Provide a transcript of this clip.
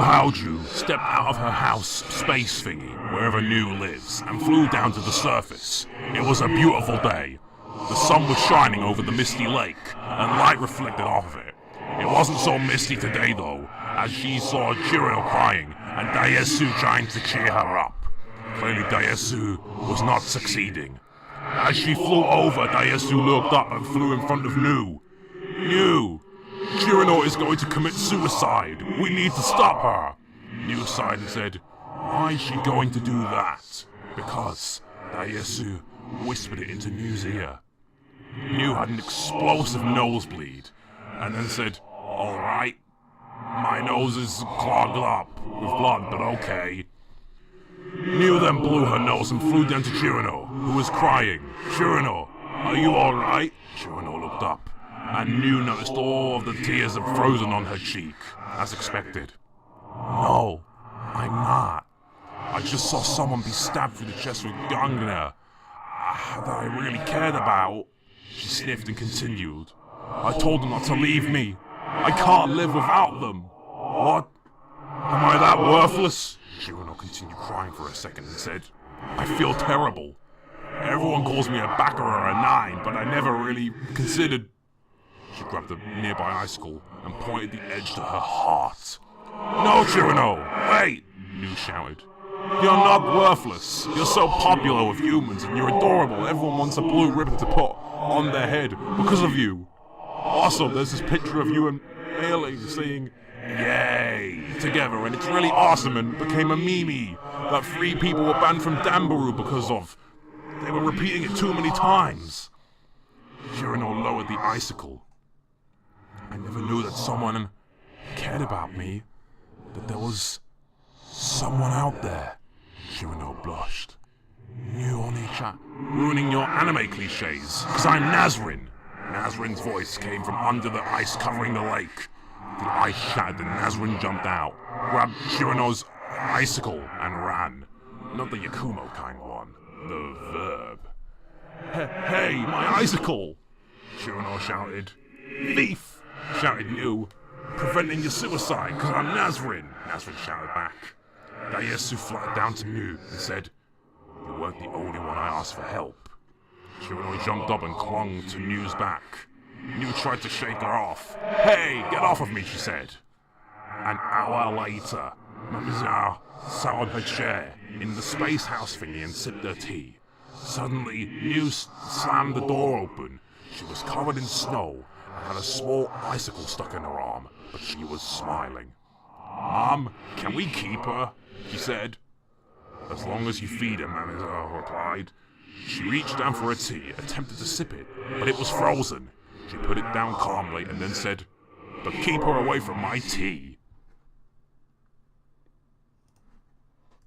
Haoju stepped out of her house space thingy, wherever New lives, and flew down to the surface. It was a beautiful day. The sun was shining over the misty lake, and light reflected off of it. It wasn't so misty today though, as she saw Chirino crying, and Daesu trying to cheer her up. Clearly Daesu was not succeeding. As she flew over, Daesu looked up and flew in front of New. New! Chirino is going to commit suicide. We need to stop her. New sighed and said, why is she going to do that? Because Daesu whispered it into New's ear. New had an explosive nosebleed, and then said, alright, my nose is clogged up with blood, but okay. New then blew her nose and flew down to Chirino, who was crying. Chirino, are you alright? Chirino looked up, and New noticed all of the tears had frozen on her cheek, as expected. No, I'm not. I just saw someone be stabbed through the chest with Gungnir that I really cared about. She sniffed and continued. I told them not to leave me. I can't live without them. What? Am I that worthless? Chirino continued crying for a second and said, I feel terrible. Everyone calls me a backer or a 9, but I never really considered... She grabbed a nearby icicle and pointed the edge to her heart. No, Chirino! Wait! New shouted. You're not worthless. You're so popular with humans and you're adorable. Everyone wants a blue ribbon to put on their head because of you. Also, there's this picture of you and Ailey saying, yay, together, and it's really awesome and became a meme that 3 people were banned from Danbaru because of. They were repeating it too many times. Chirino lowered the icicle. I never knew that someone cared about me, that there was someone out there. Chirino blushed. You Oni-chan, ruining your anime cliches, because I'm Nazrin. Nazrin's voice came from under the ice covering the lake. The ice shattered and Nazrin jumped out, grabbed Chirino's icicle and ran. Not the Yakumo kind one, the verb. Hey, my icicle! Chirino shouted. Thief! Shouted New. Preventing your suicide, because I'm Nazrin! Nazrin shouted back. Daesu flattened down to New and said, you weren't the only one I asked for help. Chirino jumped up and clung to New's back. New tried to shake her off. Hey, get off of me, she said. An hour later, Mademoiselle sat on her chair in the space house thingy and sipped her tea. Suddenly, New slammed the door open. She was covered in snow and had a small icicle stuck in her arm, but she was smiling. Mom, can we keep her? She said. As long as you feed her, Mademoiselle replied. She reached down for her tea, attempted to sip it, but it was frozen. She put it down calmly and then said, but keep her away from my tea.